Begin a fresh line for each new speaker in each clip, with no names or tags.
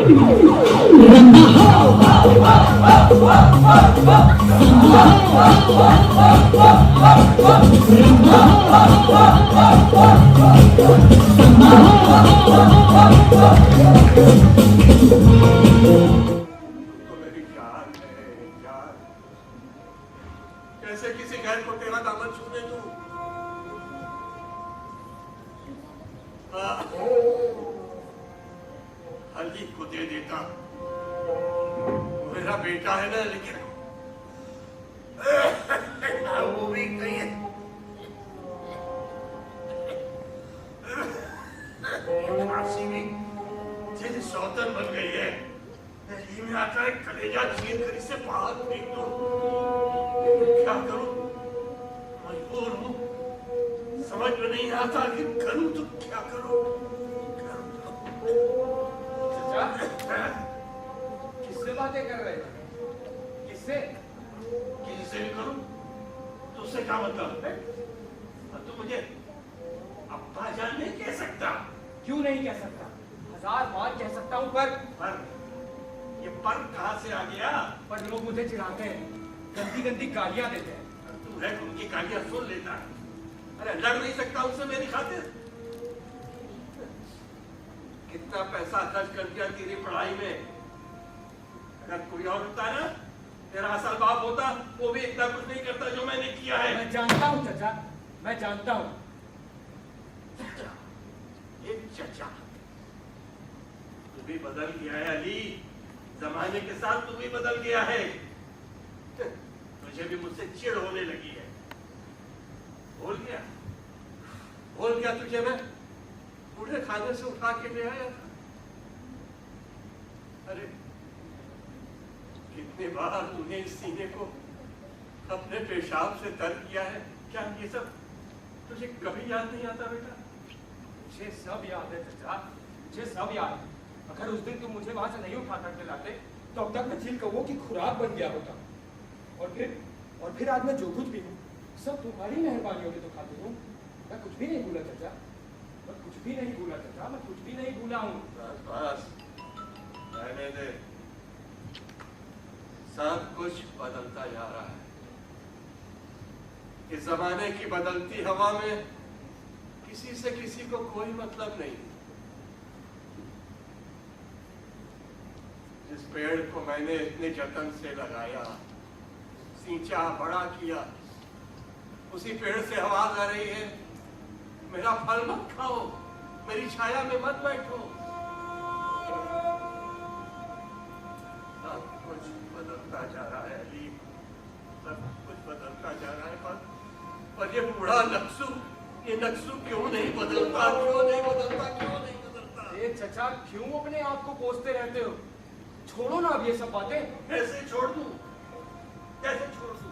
कैसे किसी गैर को तेरा दामन छूने दूं? हल्दी को दे देता, मेरा बेटा है ना, लेकिन वो भी कहीं फांसी भी जैसे सौतन बन गई है। जी में आता है कलेजा छीन कर इसे बाहर फेंक दो। क्या करूं? मजबूर हूं, समझ में नहीं आता कि करूं तो क्या करूं।
किससे बातें कर रहे हैं? किससे?
किसी से भी करूं तो उससे क्या मतलब है? तो मुझे अब्बा जान नहीं कह सकता।
क्यों नहीं कह सकता? 1000 बार कह सकता हूं, पर
ये पर कहां से आ गया?
पर लोग मुझे चिढ़ाते हैं, गंदी गंदी गालियां देते हैं।
तू है उनकी गालियां सुन लेता है। अरे लड़ नहीं सकता उनसे मेरी खातिर? कितना पैसा खर्च कर दिया तेरी पढ़ाई में। अगर कोई और होता ना, तेरा असल बाप होता, वो भी इतना कुछ नहीं करता जो मैंने किया है।
मैं जानता हूं चाचा, मैं जानता हूं।
चाचा, ये चाचा, तू भी बदल गया है अली। जमाने के साथ तू भी बदल गया है। तुझे भी मुझसे चिढ़ होने लगी है। भूल गया तुझे मैं बूढ़े खाने से उठा के ले आया था। अरे कितने बार तूने इस सीने को अपने पेशाब से तर किया है। क्या ये सब तुझे कभी याद नहीं आता बेटा?
मुझे सब याद है चाचा, मुझे सब याद है। अगर उस दिन तुम मुझे वहां से नहीं उठा करके लाते तो अब तक मैं झील कौवों की खुराक बन गया होता। और फिर आज मैं जो कुछ भी हूँ सब तुम्हारी मेहरबानियों की तो खातिर हूँ। मैं कुछ भी नहीं भूला चाचा, मैं कुछ भी नहीं भूला चाचा, मैं कुछ भी नहीं भूला हूँ।
बस रहने दे, सब कुछ बदलता जा रहा है। इस जमाने की बदलती हवा में किसी से किसी को कोई मतलब नहीं। जिस पेड़ को मैंने इतने जतन से लगाया, सींचा, बड़ा किया, उसी पेड़ से आवाज आ रही है, मेरा फल मत खाओ, मेरी छाया में मत बैठो। सब कुछ बदलता जा रहा है अली, सब कुछ बदलता जा रहा है। पर ये बूढ़ा नक्सू क्यों नहीं बदलता? क्यों नहीं बदलता?
चाचा, क्यों अपने आप को कोसते रहते हो? छोड़ो ना अब ये सब बातें।
कैसे छोड़ दूं? कैसे छोड़ दूं?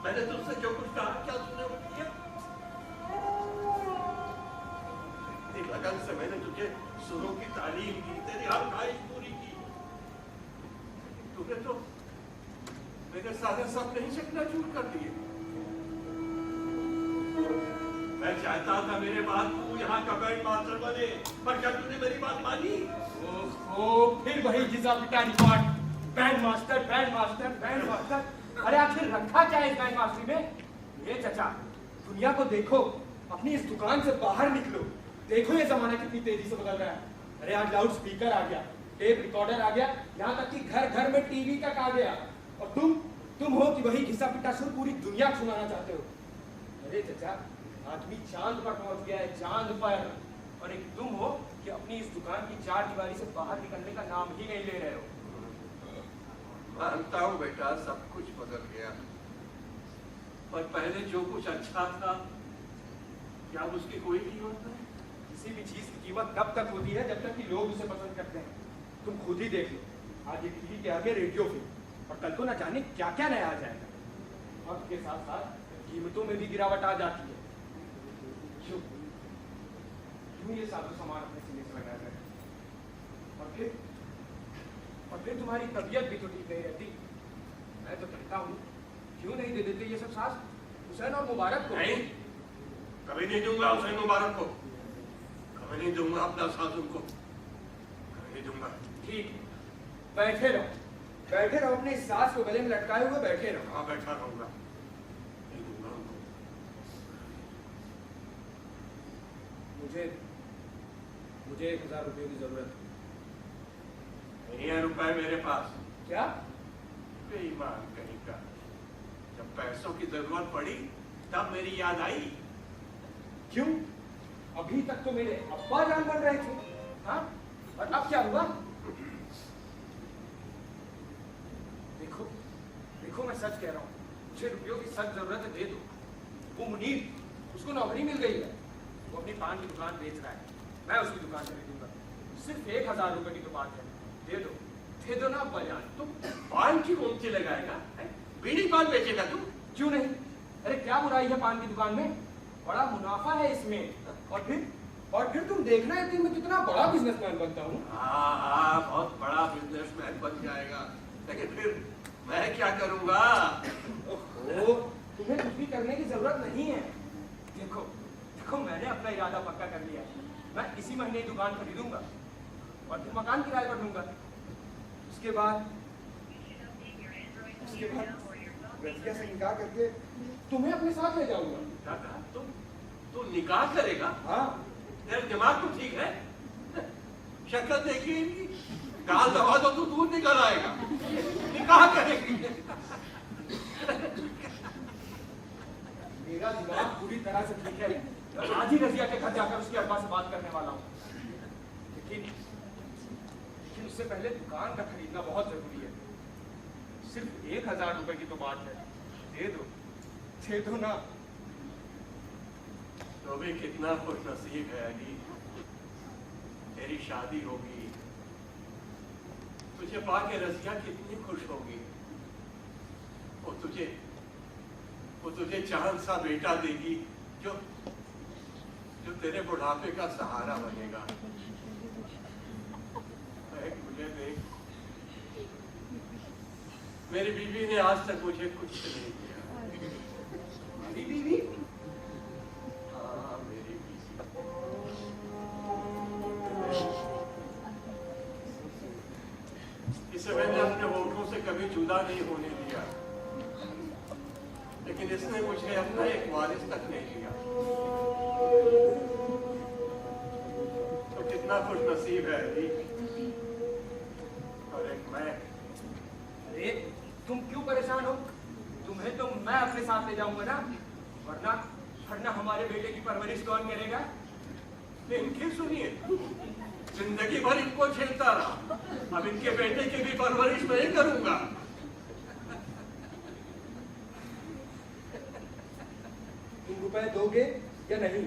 मैंने तुमसे जो कुछ कहा, क्या तुमने वो किया? इतनी लगन से मैंने तुझे सुरों की तालीम की, तेरी हर ख्वाहिश पूरी की। तूने तो मेरे सारे सपने ही चकनाचूर कर दिए। मैं चाहता था मेरे बाद तू यहाँ का बैंड मास्टर बने, पर क्या तूने मेरी बात मानी?
ओहो, फिर वही घिसा पिटा record. Band master, band master, band master. अरे आखिर रखा क्या है इस बैंड मास्टरी में? ये चाचा, दुनिया को देखो, अपनी इस दुकान से बाहर निकलो, देखो ये जमाना कितनी तेजी से बदल रहा है। अरे आज लाउड स्पीकर आ गया, टेप रिकॉर्डर आ गया, यहाँ तक कि घर घर में टीवी तक आ गया। और तुम हो कि वही घिसा पिटा सुर पूरी दुनिया को सुनाना चाहते हो। अरे चाचा, आदमी चांद पर पहुंच गया है, चांद पर। और एक तुम हो कि अपनी इस दुकान की चार दीवारी से बाहर निकलने का नाम ही नहीं ले रहे हो।
मानता हूँ बेटा, सब कुछ बदल गया, पर पहले जो कुछ अच्छा था, क्या उसकी कोई कीमत नहीं?
किसी भी चीज की कीमत तब तक होती है जब तक कि लोग उसे पसंद करते हैं। तुम खुद ही देख लो, आज एक टीवी के आगे रेडियो फिल्म, और कल को ना जाने क्या क्या नया आ जाएगा। वक्त के साथ साथ कीमतों में भी गिरावट आ जाती है। क्यों ये साधु सामान अपने सीने से लगाया गया? और फिर तुम्हारी तबीयत भी तो ठीक नहीं रहती। मैं तो कहता हूँ क्यों नहीं दे देते ये सब सास हुसैन और मुबारक को?
नहीं, कभी नहीं दूंगा हुसैन मुबारक को, कभी नहीं दूंगा अपना सास उनको, कभी नहीं दूंगा।
ठीक है, बैठे रहो अपने इस सास को गले में लटकाए हुए बैठे रहो।
हाँ बैठा रहूंगा, नहीं दूंगा उनको।
मुझे 1000 रुपये की जरूरत है।
नहीं है रुपए मेरे पास।
क्या?
बेईमान कहीं का, जब पैसों की जरूरत पड़ी तब मेरी याद आई।
क्यों? अभी तक तो मेरे अब्बा जान बन रहे थे, हाँ? और अब क्या हुआ? देखो मैं सच कह रहा हूँ, मुझे रुपयों की सख्त जरूरत है, दे दो। वो मुनीर, उसको नौकरी मिल गई है, वो अपनी पान की दुकान बेच रहा है, मैं उसकी दुकान से खरीदूंगा। सिर्फ 1000 रुपए की तो बात है, दे दो ना अब्बा जान।
तुम पान की मोमती लगाएगा? बीड़ी पान बेचेगा तू?
क्यों नहीं? अरे क्या बुराई है पान की दुकान में? बड़ा मुनाफा है इसमें। और फिर तुम देखना एक दिन मैं कितना बड़ा बिजनेसमैन बनता हूँ।
हाँ बहुत बड़ा बिजनेसमैन बन जाएगा, लेकिन फिर मैं क्या करूंगा?
ओहो, तुम्हें कुछ भी करने की जरूरत नहीं है। देखो मैंने अपना इरादा पक्का कर लिया है। मैं इसी महीने ही दुकान खरीदूंगा और फिर मकान किराए पर दूंगा। उसके बाद रजिया से निकाह करके तुम्हें अपने साथ ले जाऊंगा।
दादा तू निकाह करेगा?
हाँ।
तेरा दिमाग तो ठीक है? शक्ल देखी इनकी, गाल दबा दो तो दूध निकल आएगा। निकाह करेगी?
मेरा दिमाग पूरी तरह से ठीक है। आज ही रजिया के घर जाकर उसके अब्बा से बात करने वाला हूँ। लेकिन उससे पहले दुकान का खरीदना बहुत जरूरी है। सिर्फ 1000 रुपए की तो बात है, दे दो ना।
तो भी कितना खुश नसीब है अली, तेरी शादी होगी, तुझे पाके रजिया कितनी खुश होगी। वो तुझे चांद सा बेटा देगी जो तेरे बुढ़ापे का सहारा बनेगा। मुझे देख, मेरी बीवी ने आज तक मुझे कुछ नहीं किया।
मेरी बीवी?
हाँ मेरी बीवी। इसे मैंने अपने होठों से कभी जुदा नहीं होने दिया, लेकिन इसने मुझे अपना एक वारिस तक नहीं लिया। तो कितना खुश नसीब है अली, और एक मैं।
अरे तुम क्यों परेशान हो? तुम्हें तो मैं अपने साथ ले जाऊंगा ना, वरना हमारे बेटे की परवरिश कौन करेगा?
इनकी सुनिए, जिंदगी भर इनको झेलता रहा, अब इनके बेटे की भी परवरिश मैं ही करूंगा।
तुम रुपए दोगे या नहीं?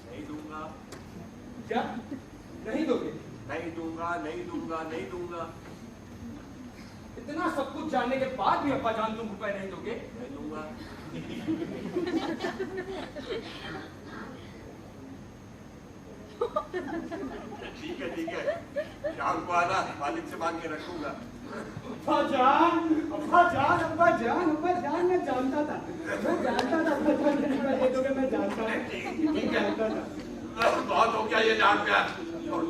नहीं दूंगा।
क्या नहीं दोगे?
नहीं दूंगा।
इतना सब कुछ जानने के बाद भी अब्बा जान तुम रुपए नहीं दोगे?
नहीं दूंगा। ठीक है, शाम को आना, मालिक से मांग के रखूंगा।
अब्बा जान, मैं जानता था अब्बा जान दे दोगे, मैं जानता था।
ठीक है, बहुत हो गया ये जान प्यार। छोड़।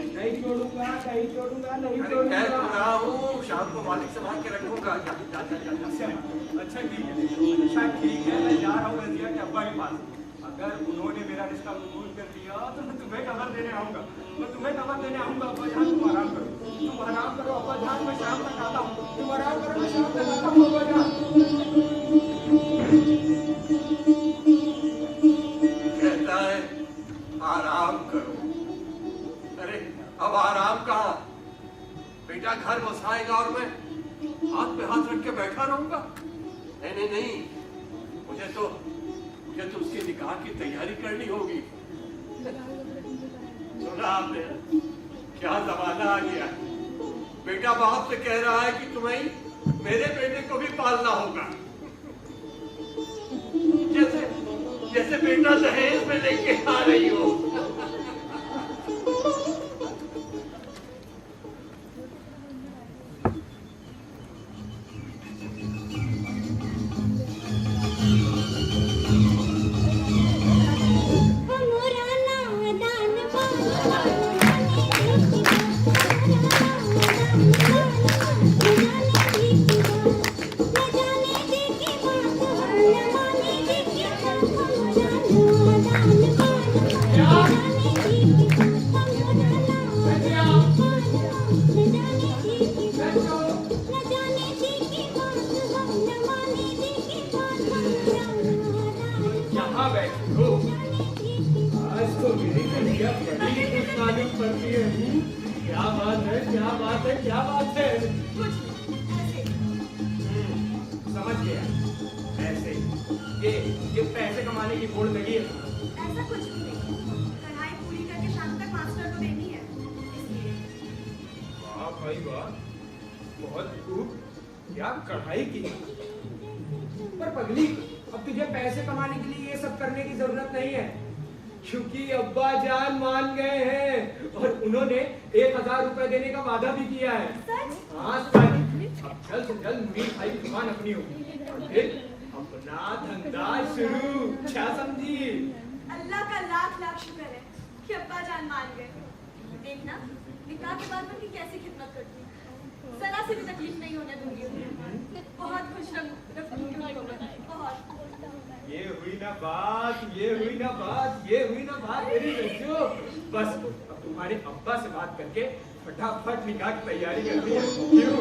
नहीं छोड़ूंगा।
कह तो रहा हूँ, शाम को मालिक से मांग के रखूंगा। जा।
अच्छा ठीक है, मैं जा रहा हूँ रजिया के अब्बा के पास। अगर उन्होंने मेरा रिश्ता कबूल कर लिया तो मैं तुम्हें खबर देने आऊंगा। अब्बा जान तुम आराम करो अब्बा जान, मैं शाम तक आता हूँ। तुम आराम करो, मैं शाम तक आता हूँ अब्बा जान।
कहता है आराम करो। अरे अब आराम कहाँ? बेटा घर बसाएगा और मैं हाथ पे हाथ रख के बैठा रहूंगा? नहीं, मुझे तो उसके निकाह की तैयारी करनी होगी। सुना आपने क्या जमाना आ गया? बेटा बाप से कह रहा है कि तुम्हें मेरे बेटे को भी पालना होगा, जैसे बेटा दहेज में लेके आ रही हो।
क्या बात है, क्या बात है?
कुछ नहीं, ऐसे।
समझ गया। ऐसे ये पैसे कमाने की होड़ लगी है।
ऐसा कुछ भी नहीं, कढ़ाई पूरी करके शाम तक मास्टर को देनी है, इसलिए।
वाह भाई वाह, बहुत खूब। क्या कढ़ाई की। पर पगली, अब तुझे पैसे कमाने के लिए ये सब करने की जरूरत नहीं है, क्योंकि अब्बा जान मान गए हैं और उन्होंने 1000 रुपए देने का वादा भी किया है।
सच?
हाँ सच। अब जल्द से जल्द मुनीर भाई की दुकान अपनी होगी और फिर अपना धंधा शुरू। क्या समझी?
अल्लाह का लाख लाख शुक्र है कि अब्बा जान मान गए। देखना, निकाह के बाद मैं उनकी कैसी खिदमत करती हूँ, जरा से भी तकलीफ नहीं होने दूंगी। बहुत खुश रखूंगी उनको मैं, बहुत।
ये हुई ना बात, ये हुई ना बात, ये हुई ना बात मेरी रज्जू। बस अब तुम्हारे अब्बा से बात करके फटाफट निकाह की तैयारी करनी है। क्यों?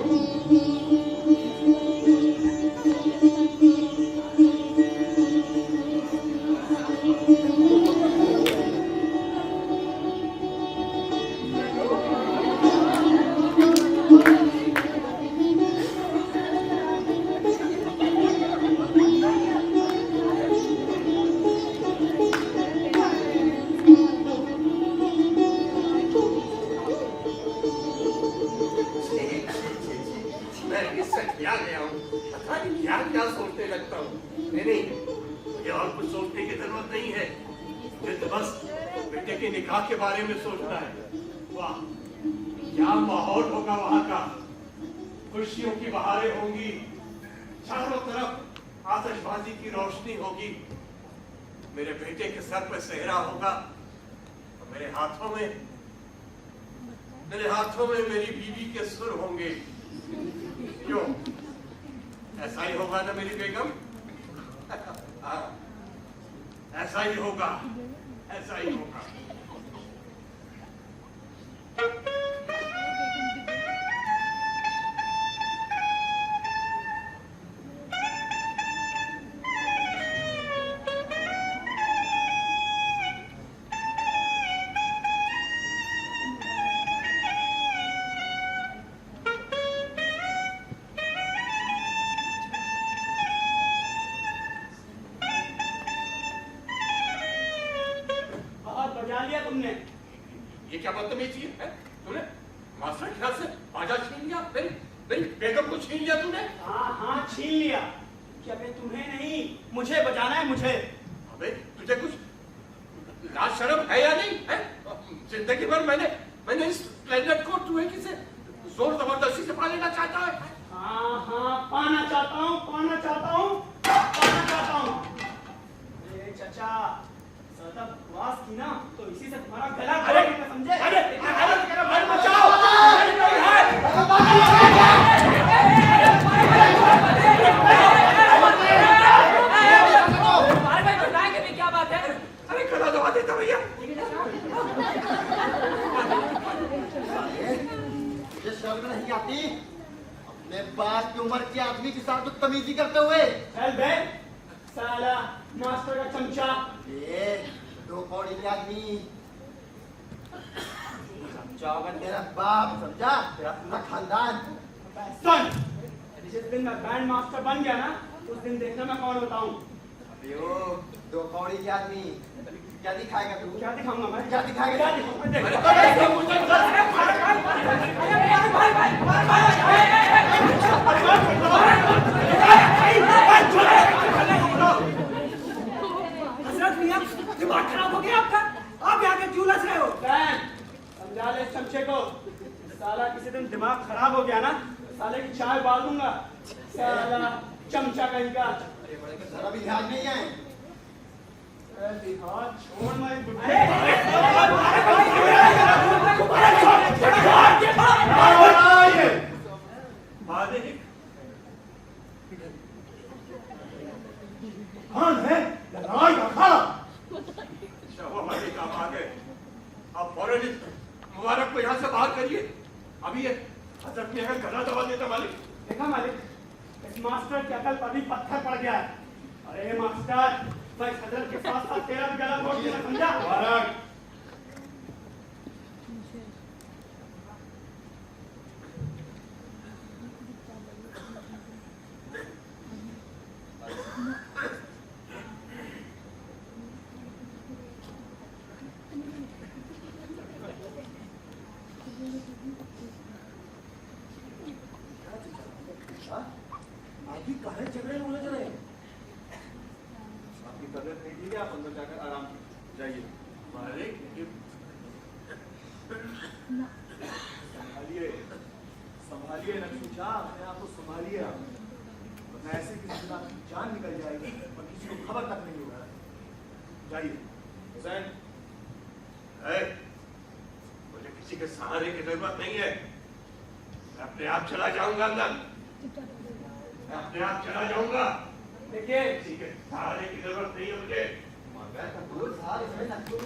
मैं इससे क्या गया हूँ, पता नहीं क्या क्या सोचने लगता हूँ। नहीं, मुझे और कुछ सोचने की जरूरत नहीं है, मुझे तो बस बेटे के निकाह के बारे में सोचना है। वाह, क्या माहौल होगा वहाँ का, खुशियों की बहारें होंगी, चारों तरफ आतिशबाजी की रोशनी होगी, मेरे बेटे के सर पर सेहरा होगा और मेरे हाथों में मेरी बीवी के सुर होंगे। क्यों, ऐसा ही होगा ना मेरी बेगम? ऐसा ही होगा, ऐसा ही होगा। ये क्या बदतमीजी है? तूने मास्टर के ख्याल से बाजा छीन लिया, मेरी बेगम को छीन लिया तूने?
हाँ छीन लिया। क्या मैं तुम्हें नहीं, मुझे बजाना है, मुझे।
अबे तुझे कुछ लाज शर्म है या नहीं है? जिंदगी भर मैंने इस प्लेनेट को तू है किसे जोर जबरदस्ती से पा लेना चाहता है?
हाँ पाना चाहता हूँ। चचा सतत बकवास की ना तो इसी से तुम्हारा गला घोटेगा, समझे?
अरे बचाओ!
भाई बताएंगे भी क्या बात है?
अरे गला दबा देता भैया।
ये शर्म नहीं आती अपने बाप की उम्र के आदमी के साथ बदतमीजी करते हुए?
चल बे साला मास्टर का चमचा।
ये दो कौड़ी के आदमी समझा होगा तेरा बाप, समझा तेरा पूरा खानदान।
सुन, जिस दिन मैं बैंड मास्टर बन गया ना उस दिन देखना मैं कौन होता हूँ।
अबे ओ दो कौड़ी के आदमी, क्या दिखाएगा तू?
क्या दिखाऊंगा मैं?
क्या दिखाएगा?
क्या दिखाऊंगा?
हजरत मियां, दिमाग खराब हो गया आपका? आप यहाँ के क्यों लच रहे हो?
समझा ले चमचे को, साला किसी दिन दिमाग खराब हो गया ना साले की चाय बाल दूंगा। साला चमचा कहीं का।
जरा भी ध्यान नहीं है।
छोड़ मैं
कौन है? लड़ाई अखाड़ा। हमारे काम आ गए, अब फौरन मुबारक को यहाँ से बाहर करिए। अभी ये हजरत में अगर गला दबा देता मालिक।
देखा मालिक, इस मास्टर की अकल पर भी पत्थर पड़ गया है। अरे मास्टर, मैं हजरत के साथ साथ तेरा भी गला तोड़ दिया, समझा?
संभालिए संभालिए नक्शा, अपने आप को संभालिए आप, वरना ऐसे किसी दिन आपकी जान निकल जाएगी और किसी को खबर तक नहीं होगा। जाइए हुसैन।
मुझे किसी के सहारे की जरूरत नहीं है, मैं अपने आप चला जाऊंगा अंदर, मैं अपने आप चला जाऊंगा।
देखिए
किसी के सहारे की जरूरत नहीं है मुझे।
मगर कपूर साहब इसमें नक्शे